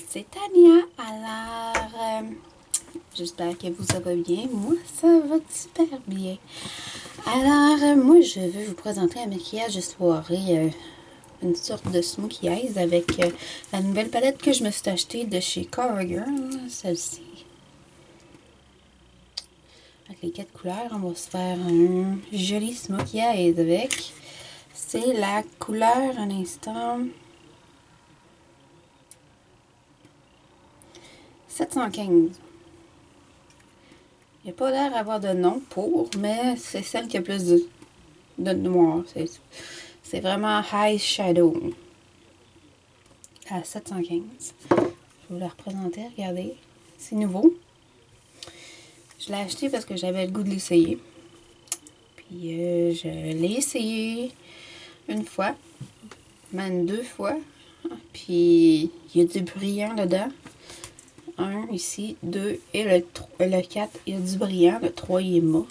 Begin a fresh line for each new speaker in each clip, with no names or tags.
c'est Tania. Alors, j'espère que vous ça va bien. Moi, ça va super bien. Alors, moi, je veux vous présenter un maquillage de soirée, une sorte de smokey eyes avec la nouvelle palette que je me suis achetée de chez CoverGirl, celle-ci. Avec les 4 couleurs, on va se faire un joli smokey eyes avec. C'est la couleur, un instant, 715. Il n'y a pas l'air d'avoir de nom pour, mais c'est celle qui a plus de noir. C'est vraiment High Shadow à 715. Je vais vous la représenter, regardez. C'est nouveau. Je l'ai acheté parce que j'avais le goût de l'essayer. Puis je l'ai essayé une fois, même 2 fois. Puis il y a du brillant dedans. 1 ici, 2 et le 4, il y a du brillant. Le 3, il est mat.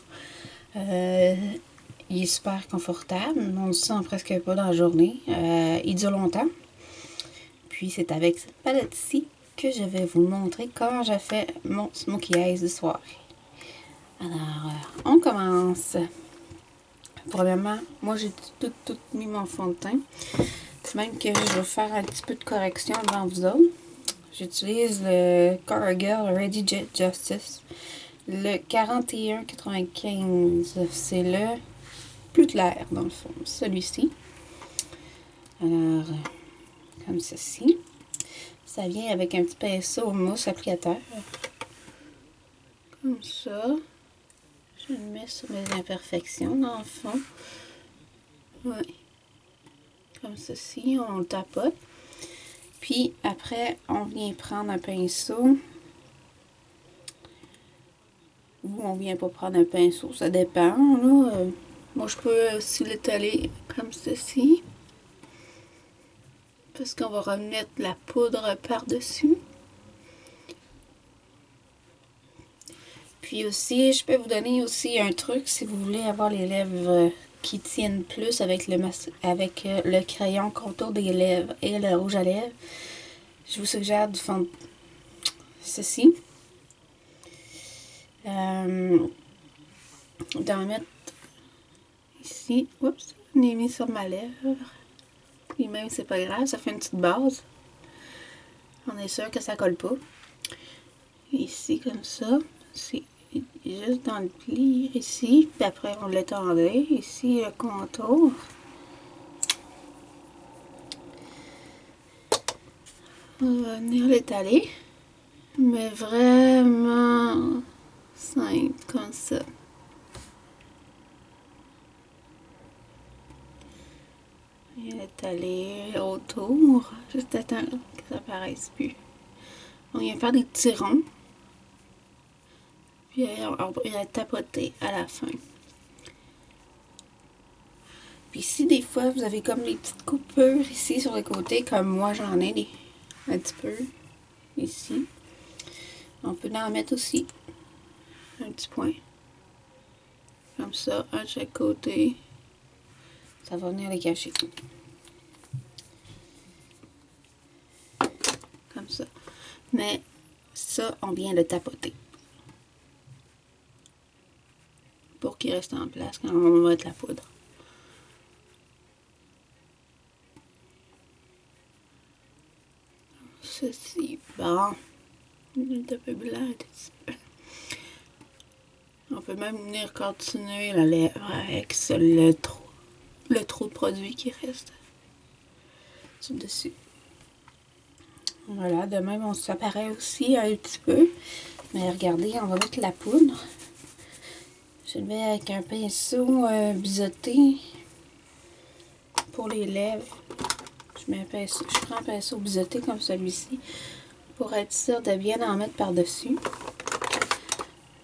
Il est super confortable. On le sent presque pas dans la journée. Il dure longtemps. Puis c'est avec cette palette-ci que je vais vous montrer comment j'ai fait mon smokey eyes de soirée. Alors, on commence. Premièrement, moi j'ai tout mis mon fond de teint. Même que je vais faire un petit peu de correction devant vous autres. J'utilise le CoverGirl Ready Justice. Le 4195, c'est le plus clair dans le fond, celui-ci. Alors, comme ceci. Ça vient avec un petit pinceau mousse applicateur. Comme ça. Je le mets sur mes imperfections dans le fond. Oui. Comme ceci, on le tapote. Puis après, on vient prendre un pinceau. Ou on vient pas prendre un pinceau, ça dépend. Là. Moi, je peux aussi l'étaler comme ceci. Parce qu'on va remettre la poudre par-dessus. Puis aussi, je peux vous donner aussi un truc si vous voulez avoir les lèvres qui tiennent plus avec le crayon contour des lèvres et le rouge à lèvres. Je vous suggère de fond ceci. D'en mettre ici. Oups, on est mis sur ma lèvre. Puis même, c'est pas grave, ça fait une petite base. On est sûr que ça colle pas. Ici, comme ça. C'est juste dans le pli, ici. Puis après, on l'étendait. Ici, le contour. On va venir l'étaler. Mais vraiment simple, comme ça. Et l'étaler autour. Juste attendre que ça paraisse plus. On vient faire des petits ronds. Puis on va tapoter à la fin. Puis si des fois vous avez comme des petites coupures ici sur le côté, comme moi j'en ai un petit peu ici, on peut en mettre aussi un petit point. Comme ça, à chaque côté. Ça va venir les cacher. Comme ça. Mais ça, on vient le tapoter. Pour qu'il reste en place quand on va mettre la poudre. Ceci, bon. Il est un peu blanc, un petit peu. On peut même venir continuer la lèvre avec le trou de produit qui reste sur le dessus. Voilà, de même, ça paraît aussi un petit peu. Mais regardez, on va mettre la poudre. Je le mets avec un pinceau biseauté pour les lèvres. Je prends un pinceau biseauté comme celui-ci pour être sûr de bien en mettre par-dessus.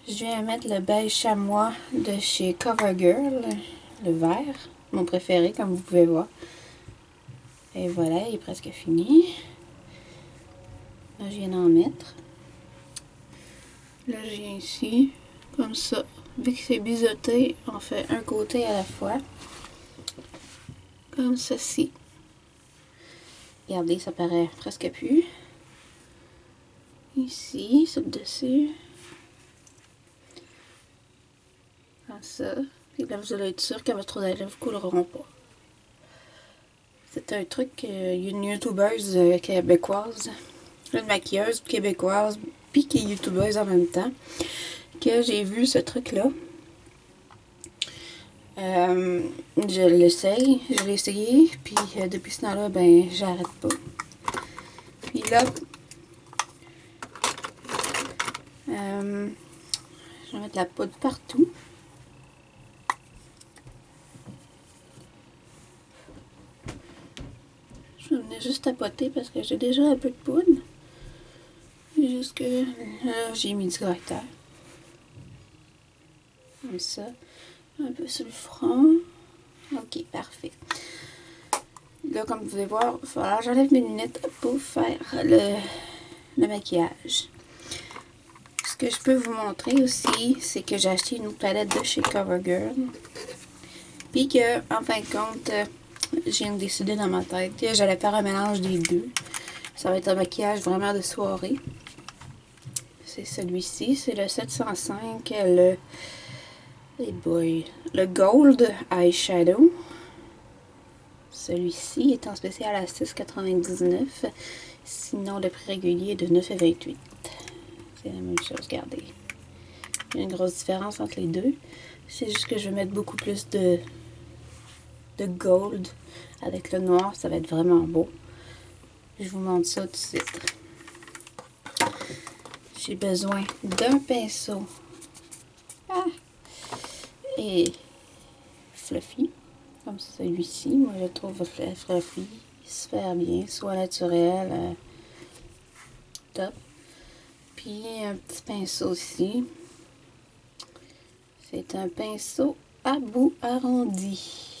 Je viens mettre le beige chamois de chez CoverGirl, le vert, mon préféré comme vous pouvez voir. Et voilà, il est presque fini. Là, je viens d'en mettre. Là, je viens ici, comme ça. Vu que c'est biseauté, on fait un côté à la fois. Comme ceci. Regardez, ça paraît presque plus. ici, sur le dessus. Comme ça. Et là, vous allez être sûr que votre rouge à lèvres ne couleront pas. C'est un truc, il y a une youtubeuse québécoise, une maquilleuse québécoise, puis qui est youtubeuse en même temps, que j'ai vu ce truc-là. Je l'essaye, je l'ai essayé, puis depuis ce temps-là, ben, j'arrête pas. Puis là, je vais mettre de la poudre partout. Je venais juste tapoter parce que j'ai déjà un peu de poudre. Juste que là, j'ai mis du correcteur. Comme ça. Un peu sur le front. Ok, parfait. Là, comme vous pouvez voir, il va falloir que j'enlève mes lunettes pour faire le maquillage. Ce que je peux vous montrer aussi, c'est que j'ai acheté une autre palette de chez CoverGirl. Puis que, en fin de compte, j'ai décidé dans ma tête que j'allais faire un mélange des deux. Ça va être un maquillage vraiment de soirée. C'est celui-ci, c'est le 705, le Gold Eyeshadow. Celui-ci est en spécial à 6,99. Sinon, le prix régulier est de 9,28. C'est la même chose, regardez. Il y a une grosse différence entre les deux. C'est juste que je vais mettre beaucoup plus de gold avec le noir. Ça va être vraiment beau. Je vous montre ça tout de suite. J'ai besoin d'un pinceau et fluffy, comme celui-ci. Moi, je le trouve fluffy super bien, soit naturel, top. Puis un petit pinceau aussi. C'est un pinceau à bout arrondi.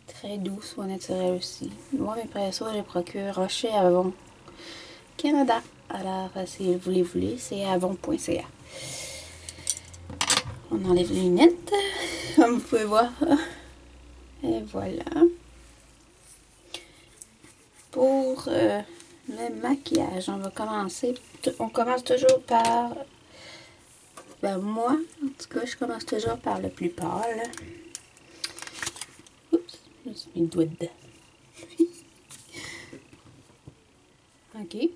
Très doux, soit naturel aussi. Moi, mes pinceaux, je les procure Rocher Avon Canada. Alors, si vous les voulez, c'est avon.ca. On enlève les lunettes, comme vous pouvez voir. Et voilà. Pour le maquillage, on va commencer. On commence toujours par... Ben moi, en tout cas, je commence toujours par le plus pâle. Oups, je me suis mis le doigt dedans. Ok.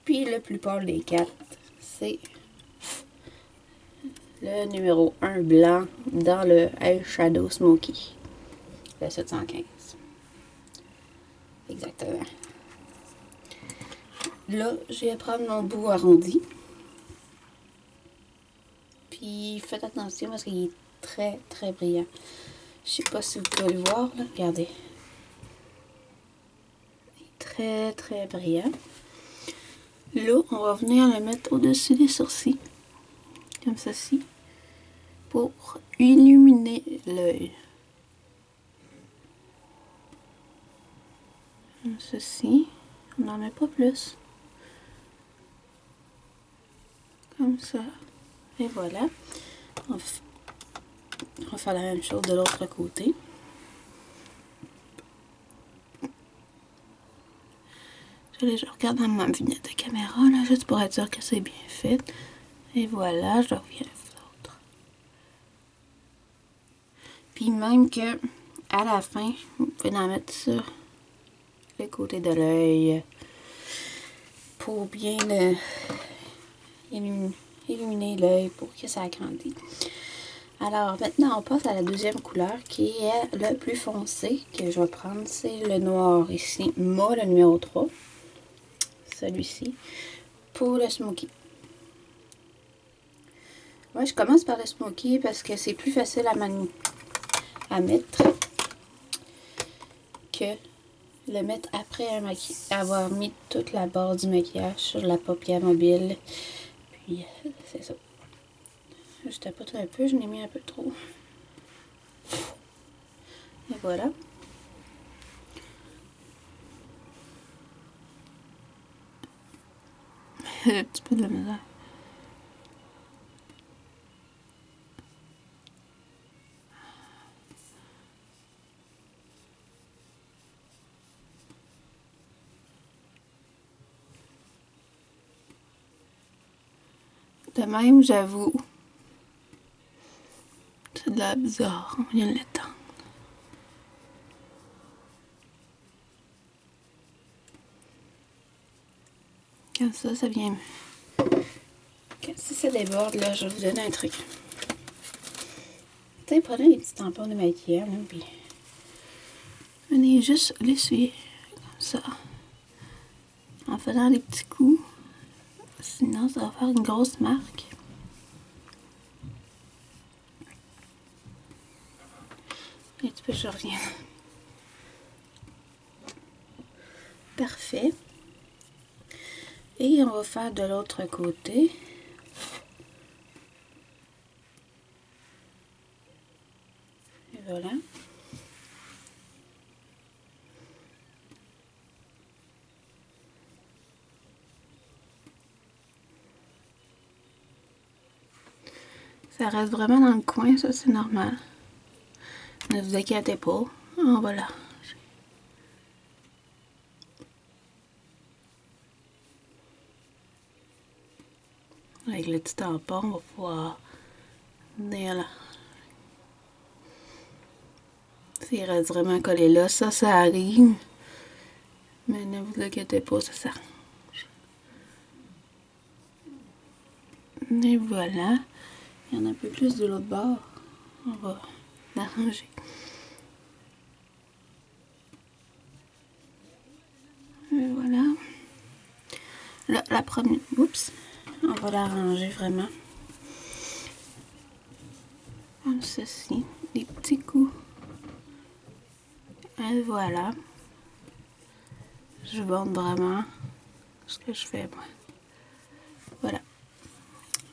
Puis le plus pâle des quatre, c'est le numéro 1 blanc dans le Eyeshadow Smoky. Le 715. Exactement. Là, je vais prendre mon bout arrondi. Puis faites attention parce qu'il est très très brillant. Je sais pas si vous pouvez le voir, là. Regardez. Il est très très brillant. Là, on va venir le mettre au-dessus des sourcils. Comme ceci. Pour illuminer l'œil. Comme ceci. On n'en met pas plus. Comme ça. Et voilà. On va faire la même chose de l'autre côté. Je regarde dans ma vignette de caméra, là, juste pour être sûr que c'est bien fait. Et voilà, je reviens à l'autre. Puis même que, à la fin, vous pouvez en mettre sur le côté de l'œil pour bien illuminer l'œil pour que ça agrandisse. Alors maintenant on passe à la deuxième couleur qui est le plus foncé que je vais prendre. C'est le noir ici, moi le numéro 3. Celui-ci. Pour le smoky. Moi je commence par le smoky parce que c'est plus facile à mettre que le mettre après avoir mis toute la barre du maquillage sur la paupière mobile. Puis c'est ça. Je tapote un peu, je l'ai mis un peu trop. Et voilà. Un petit peu de la misère. De même, j'avoue. C'est de la bizarre. On vient de l'étendre. Comme ça vient. Si ça déborde, là, je vais vous donner un truc. Peut-être prenez des petits tampons de maquillage, là, puis venez juste l'essuyer comme ça. En faisant des petits coups. Sinon, ça va faire une grosse marque. Un petit peu, je reviens. Parfait. Et on va faire de l'autre côté. Et voilà. Ça reste vraiment dans le coin, ça c'est normal. Ne vous inquiétez pas. En voilà. Avec le petit tampon, on va pouvoir venir là. S'il reste vraiment collé là, ça arrive. Mais ne vous inquiétez pas, ça s'arrange. Et voilà. Il y en a un peu plus de l'autre bord. On va l'arranger. Et voilà. Là, la première. Oups. On va l'arranger vraiment. Comme ceci. Des petits coups. Et voilà. Je bande vraiment ce que je fais, moi. Voilà.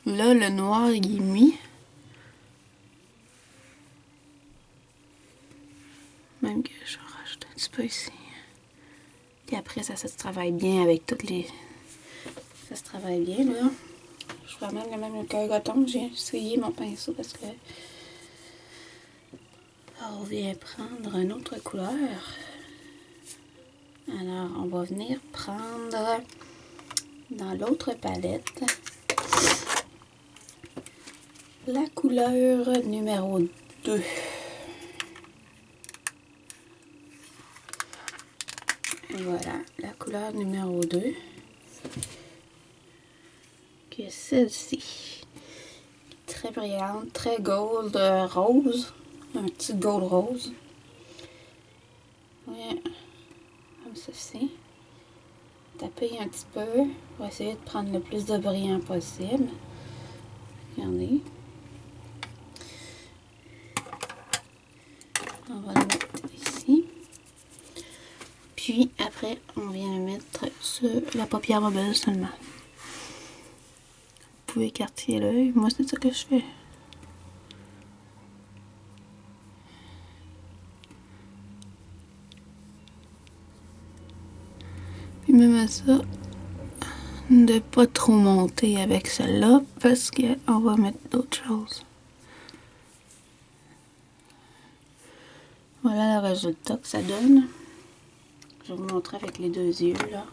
Là, le noir, il est mis. Même que je rajoute un petit peu ici. Puis après, ça se travaille bien avec toutes les... Ça se travaille bien, là. Je vais même le même coton. J'ai essuyé mon pinceau parce que... On vient prendre une autre couleur. Alors, on va venir prendre dans l'autre palette la couleur numéro 2. Voilà, la couleur numéro 2. Qui est celle-ci. Très brillante, très gold rose. Un petit gold rose. Ouais, comme ceci. Tapez un petit peu. On va essayer de prendre le plus de brillant possible. Regardez. On va le mettre ici. Puis après, on vient le mettre sur la paupière mobile seulement. Vous pouvez écarter l'œil. Moi, c'est ça que je fais. Puis même à ça, de pas trop monter avec celle-là parce qu'on va mettre d'autres choses. Voilà le résultat que ça donne. Je vais vous montrer avec les deux yeux là.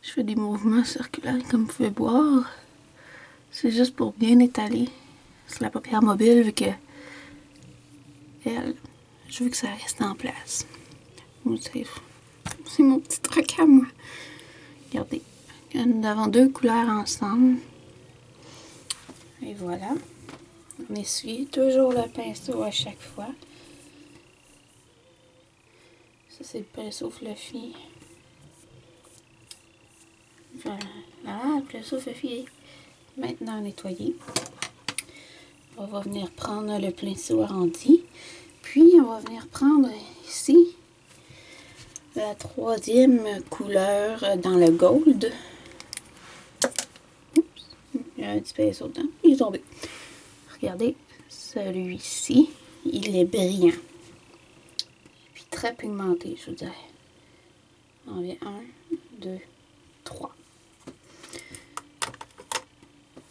Je fais des mouvements circulaires comme vous pouvez voir. C'est juste pour bien étaler sur la paupière mobile vu que je veux que ça reste en place. C'est mon petit truc à moi. Regardez, nous avons deux couleurs ensemble. Et voilà. On essuie toujours le pinceau à chaque fois. Ça, c'est le pinceau fluffy. Voilà. Ah, le pinceau fluffy est maintenant nettoyé. On va venir prendre le pinceau arrondi. Puis, on va venir prendre ici la troisième couleur dans le gold. Oups, il y a un petit pinceau dedans. Il est tombé. Regardez, celui-ci, il est brillant. Puis très pigmenté, je vous dirais. On vient 1, 2, 3.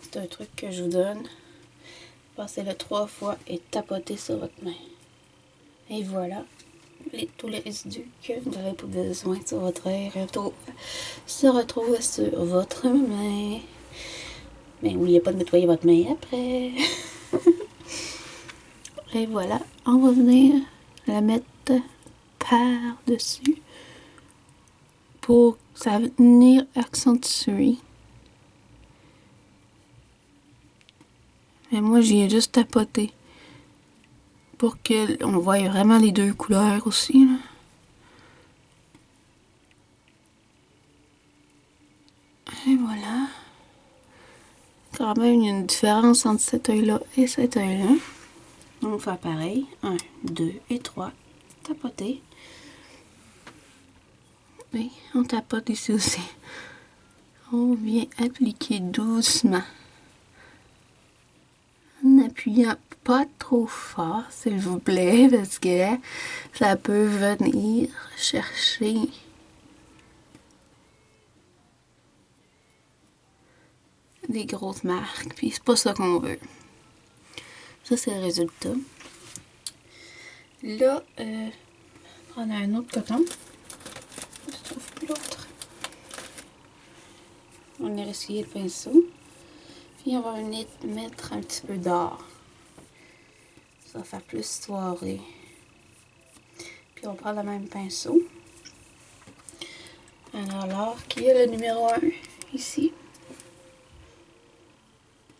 C'est un truc que je vous donne. Passez-le 3 fois et tapotez sur votre main. Et voilà. Tous les résidus que vous n'avez pas besoin sur votre œil se retrouvent sur votre main. Mais n'oubliez pas de nettoyer votre main après. Et voilà, on va venir la mettre par-dessus pour que ça va venir accentuer. Et moi, j'y ai juste tapoté pour qu'on voie vraiment les deux couleurs aussi, là. Et voilà. Quand même, il y a une différence entre cet œil-là et cet œil-là. On va faire pareil. 1, 2 et 3. Tapoter. Oui, on tapote ici aussi. On vient appliquer doucement. En appuyant pas trop fort, s'il vous plaît, parce que ça peut venir chercher des grosses marques, puis c'est pas ça qu'on veut. Ça, c'est le résultat. Là, on a un autre coton. Je trouve plus l'autre. On va essuyer le pinceau. Puis on va venir mettre un petit peu d'or. Ça va faire plus soirée. Puis on prend le même pinceau. Alors l'or qui est le numéro 1 ici.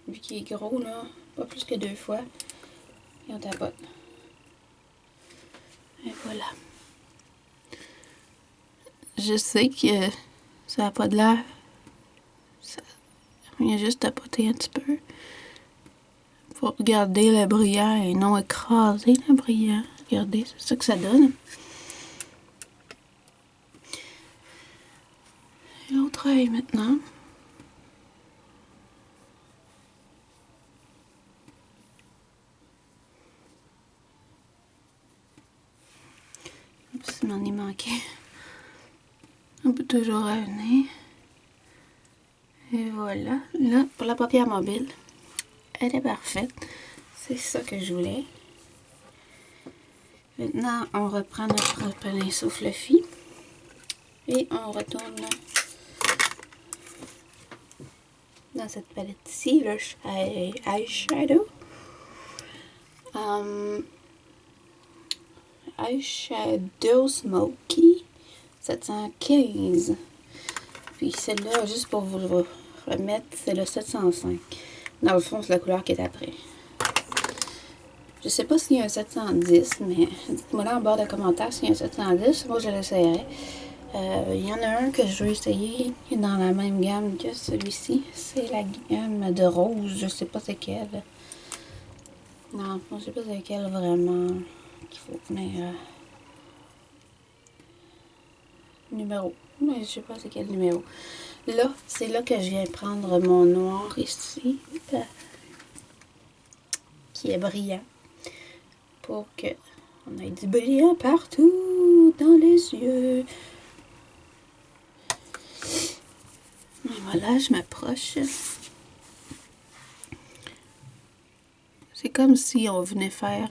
Vu qu'il est gros là, pas plus que 2 fois. Et on tapote. Et voilà. Je sais que ça n'a pas de l'air. Il y a juste tapoter un petit peu. Pour garder le brillant et non écraser le brillant. Regardez, c'est ça que ça donne. Et l'autre œil maintenant. Oups, il m'en est manqué. On peut toujours revenir. Et voilà. Là, pour la paupière mobile, elle est parfaite. C'est ça que je voulais. Maintenant, on reprend notre pinceau fluffy. Et on retourne dans cette palette ici, le eyeshadow. Eyeshadow Smoky 715. Puis celle-là, juste pour vous le remettre, c'est le 705. Dans le fond, c'est la couleur qui est après. Je sais pas s'il y a un 710, mais dites-moi là en bas de commentaires s'il y a un 710. Moi, je l'essayerai. Il y en a un que je veux essayer qui est dans la même gamme que celui-ci. C'est la gamme de rose. Je sais pas c'est quelle. Non, je sais pas c'est quelle vraiment qu'il faut venir. Numéro. Mais je sais pas c'est quel numéro. Là, c'est là que je viens prendre mon noir ici. Qui est brillant. Pour que on ait du brillant partout dans les yeux. Et voilà, je m'approche. C'est comme si on venait faire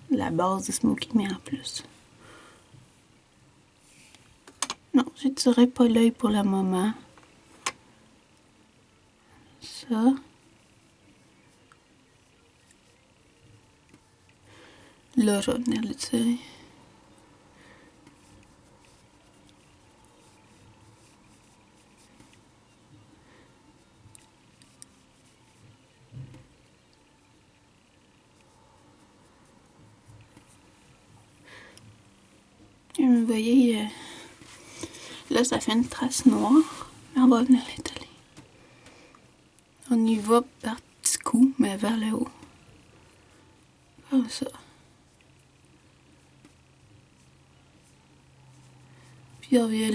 la base de Smoky, mais en plus. Non, je ne tirerai pas l'œil pour le moment. Ça. Là, je vais venir le tirer. Et vous voyez, là, ça fait une trace noire. Mais on va venir l'étaler. On y va par petits coups, mais vers le haut. Comme ça. Puis on vient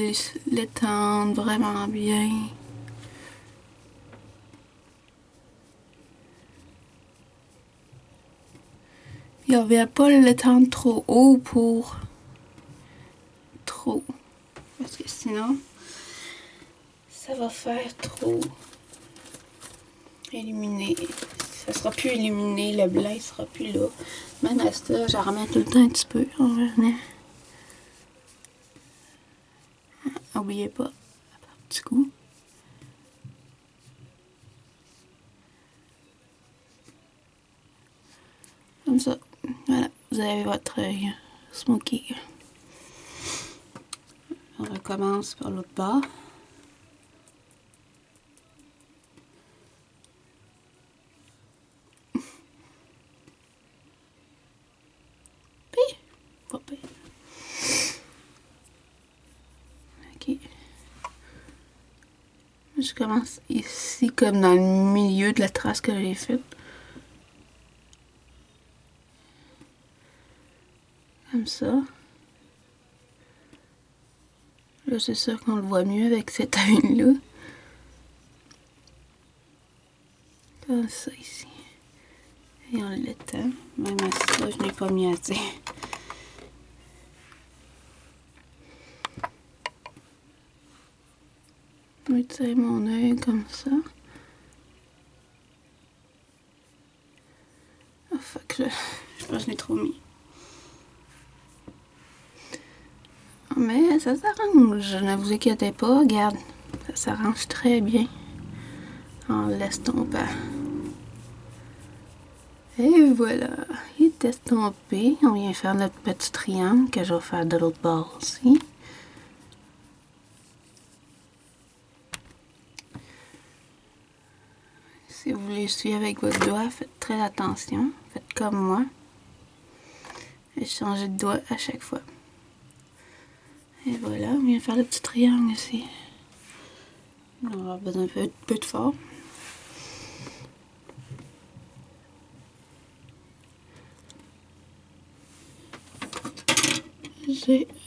l'étendre vraiment bien. Puis on vient pas l'étendre trop haut pour trop. Parce que sinon, ça va faire trop illuminé. Ça sera plus illuminé, le blanc il sera plus là. Même à ça, j'en remets tout le temps un petit peu. On revenait. N'oubliez pas, un petit coup. Comme ça. Voilà, vous avez votre œil smoky. On recommence par l'autre bord. Puis, pas pire. Ok. Je commence ici, comme dans le milieu de la trace que j'ai faite. Comme ça. Là, c'est sûr qu'on le voit mieux avec cette œil-là. Comme ça, ici. Et on l'étend. Même à ça, je n'ai pas mis assez. Je vais tirer mon œil comme ça. Ah, fuck, je pense que je l'ai trop mis. Mais ça s'arrange, ne vous inquiétez pas, regarde, ça s'arrange très bien en l'estompant. Et voilà, il est estompé. On vient faire notre petit triangle que je vais faire de l'autre bord aussi. Si vous voulez suivre avec votre doigt, faites très attention, faites comme moi. Et changez de doigt à chaque fois. Et voilà, on vient faire le petit triangle ici. On aura besoin d'un peu de forme.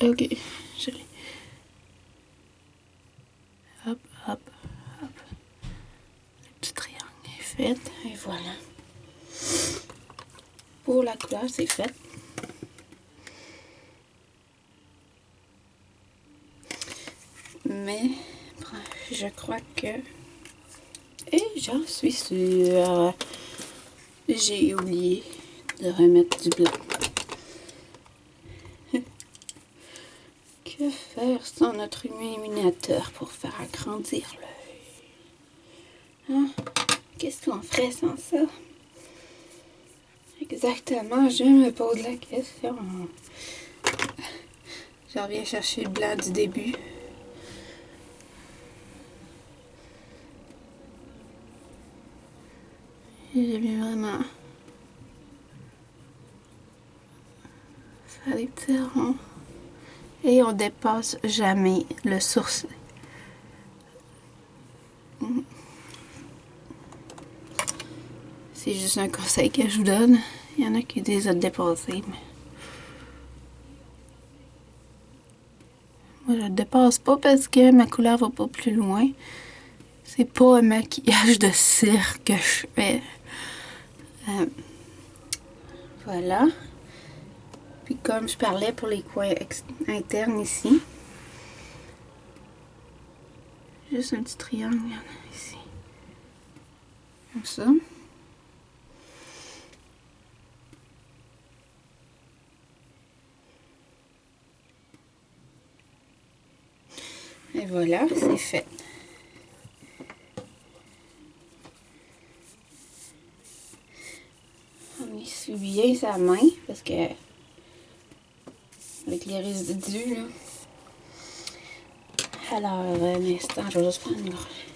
Ok, je l'ai. Hop, hop, hop. Le petit triangle est fait. Et voilà. Pour la couleur, c'est fait. Mais je crois que... Et j'en suis sûre. J'ai oublié de remettre du blanc. Que faire sans notre illuminateur pour faire agrandir l'œil? Hein? Qu'est-ce qu'on ferait sans ça? Exactement, je me pose la question. Je reviens chercher le blanc du début. J'ai mis vraiment... faire des petits ronds. Et on dépasse jamais le sourcil. C'est juste un conseil que je vous donne. Il y en a qui disent de dépasser, mais... moi, je ne dépasse pas parce que ma couleur va pas plus loin. C'est pas un maquillage de cire que je fais. Voilà. Puis comme je parlais pour les coins internes ici, juste un petit triangle ici. Comme ça. Et voilà, c'est fait. On essuie bien sa main parce que avec les résidus là. Alors, un instant, je vais juste prendre une gorgée.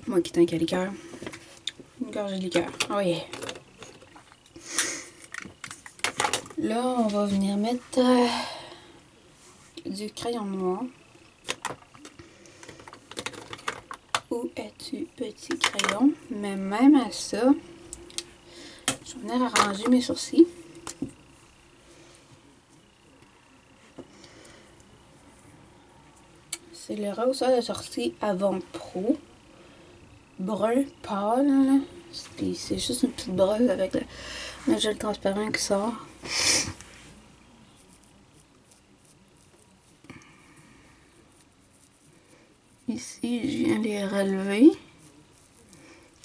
Moi qui t'inquiète liqueur. Une gorgée de liqueur. Oh yeah. Là, on va venir mettre du crayon noir. Où es-tu, petit crayon? Mais même à ça, je vais venir arranger mes sourcils. C'est le rehausseur de sourcils Avon Pro. Brun pâle. Puis c'est juste une petite brosse avec le gel transparent qui sort. Ici, je viens les relever.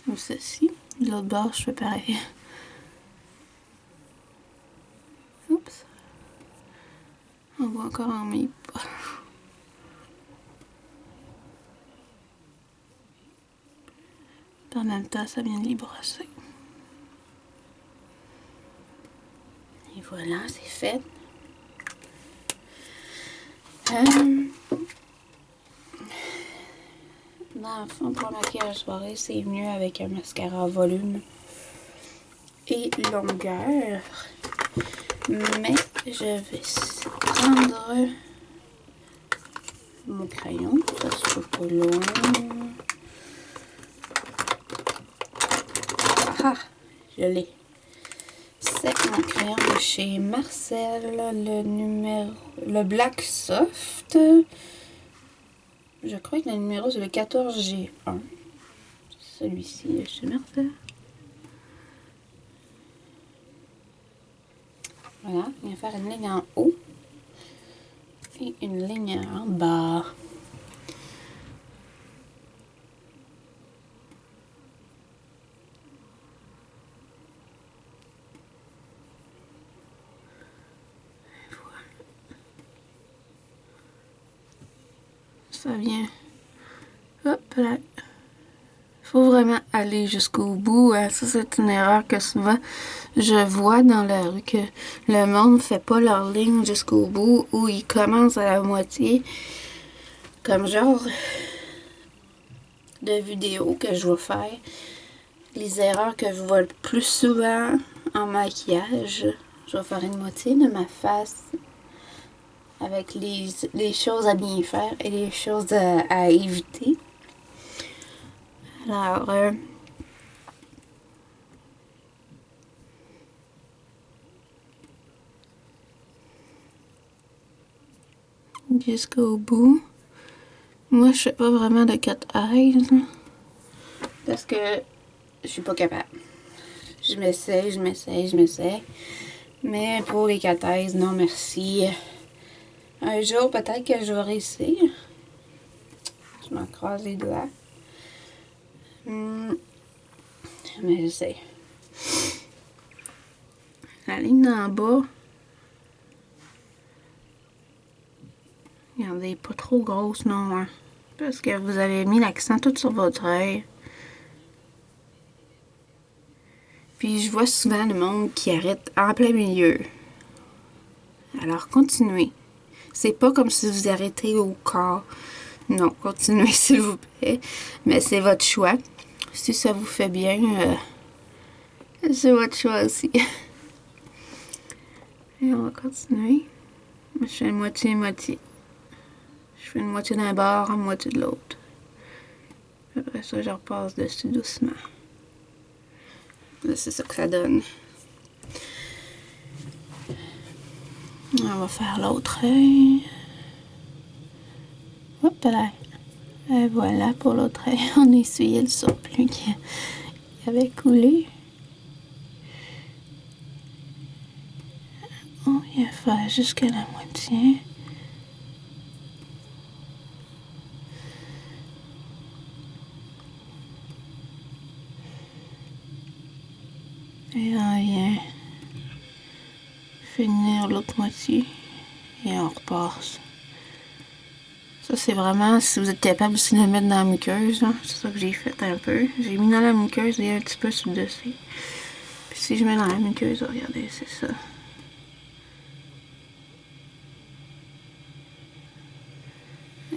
ou ceci. De l'autre bord, je fais pareil. Oups. On voit encore en mes pas. En même temps, ça vient de les brosser. Et voilà, c'est fait. Dans le fond, pour le maquillage soirée, c'est mieux avec un mascara volume et longueur. Mais je vais prendre mon crayon, ça se trouve pas long. Ah, je l'ai. C'est mon crayon de chez Marcel, le Black Soft. Je crois que le numéro c'est le 14G1. Celui-ci chez Marcel. Voilà, il va faire une ligne en haut et une ligne en bas. Ça vient. Hop là. Faut vraiment aller jusqu'au bout. Ça, c'est une erreur que souvent je vois dans la rue, que le monde ne fait pas leur ligne jusqu'au bout, ou ils commencent à la moitié. Comme genre de vidéo que je vais faire. Les erreurs que je vois le plus souvent en maquillage. Je vais faire une moitié de ma face avec les choses à bien faire et les choses à éviter. Alors, jusqu'au bout. Moi, je fais pas vraiment de cat eyes parce que je suis pas capable. Je m'essaye. Mais pour les cat eyes, non merci. Un jour, peut-être que je vais réussir. Je m'en croise les doigts. Mais j'essaie. La ligne d'en bas, regardez, pas trop grosse non, hein, parce que vous avez mis l'accent tout sur votre œil. Puis je vois souvent le monde qui arrête en plein milieu. Alors continuez. C'est pas comme si vous arrêtez au corps. Non, continuez s'il vous plaît. Mais c'est votre choix. Si ça vous fait bien, c'est votre choix aussi. Et on va continuer. Je fais moitié-moitié. Je fais une moitié d'un bord, une moitié de l'autre. Après ça, je repasse dessus doucement. Là, c'est ça que ça donne. On va faire l'autre œil. Hop là. Et voilà pour l'autre œil. On a essuyé le surplus qui avait coulé. On va faire jusqu'à la moitié. Et on vient finir l'autre moitié. Et on repasse. Ça, c'est vraiment, si vous êtes capable aussi de le mettre dans la muqueuse, hein, c'est ça que j'ai fait un peu. J'ai mis dans la muqueuse et un petit peu sur le dessus. Puis si je mets dans la muqueuse, regardez, c'est ça.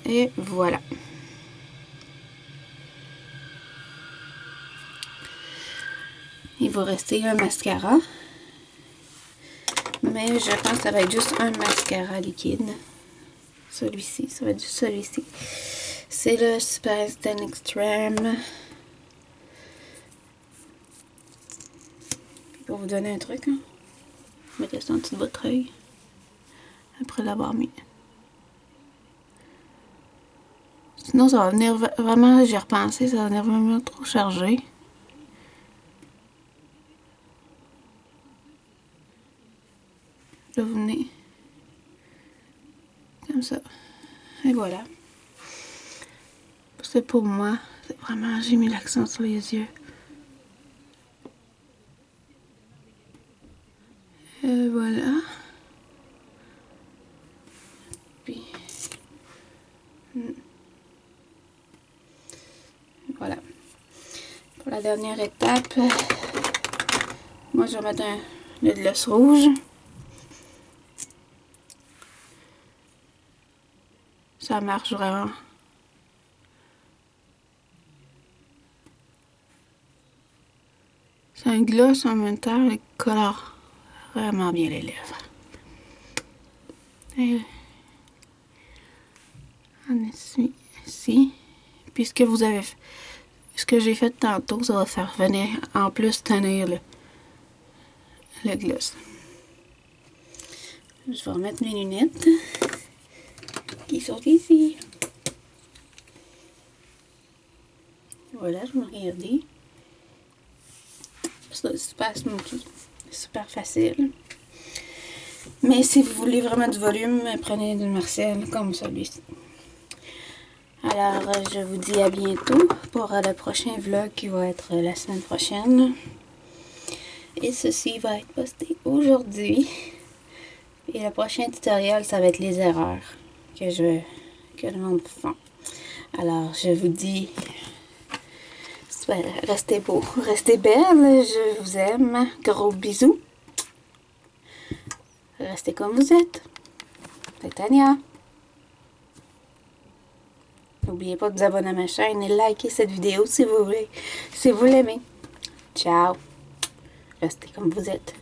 Et voilà. Il va rester un mascara. Mais je pense que ça va être juste un mascara liquide. Celui-ci, ça va être juste celui-ci. C'est le Super Instant Extreme. Pour vous donner un truc, hein, mettez ça en dessous de votre œil. Après l'avoir mis. Sinon, ça va venir vraiment, j'ai repensé, ça va venir vraiment trop chargé. Là, vous venez comme ça. Et voilà. C'est pour moi. C'est vraiment, j'ai mis l'accent sur les yeux. La dernière étape, moi je vais mettre le gloss rouge. Ça marche vraiment. C'est un gloss en même temps, il colore vraiment bien les lèvres. Et on essuie ici. Puis ce que j'ai fait tantôt, ça va faire venir en plus tenir le gloss. Je vais remettre mes lunettes qui sont ici. Voilà, je vais regarder. C'est super smoky, super facile. Mais si vous voulez vraiment du volume, prenez du Marcel comme celui-ci. Alors, je vous dis à bientôt pour le prochain vlog qui va être la semaine prochaine. Et ceci va être posté aujourd'hui. Et le prochain tutoriel, ça va être les erreurs que le monde fait. Alors, je vous dis, restez beau, restez belle, je vous aime. Gros bisous. Restez comme vous êtes. C'est Tania. N'oubliez pas de vous abonner à ma chaîne et liker cette vidéo si vous voulez, si vous l'aimez. Ciao. Restez comme vous êtes.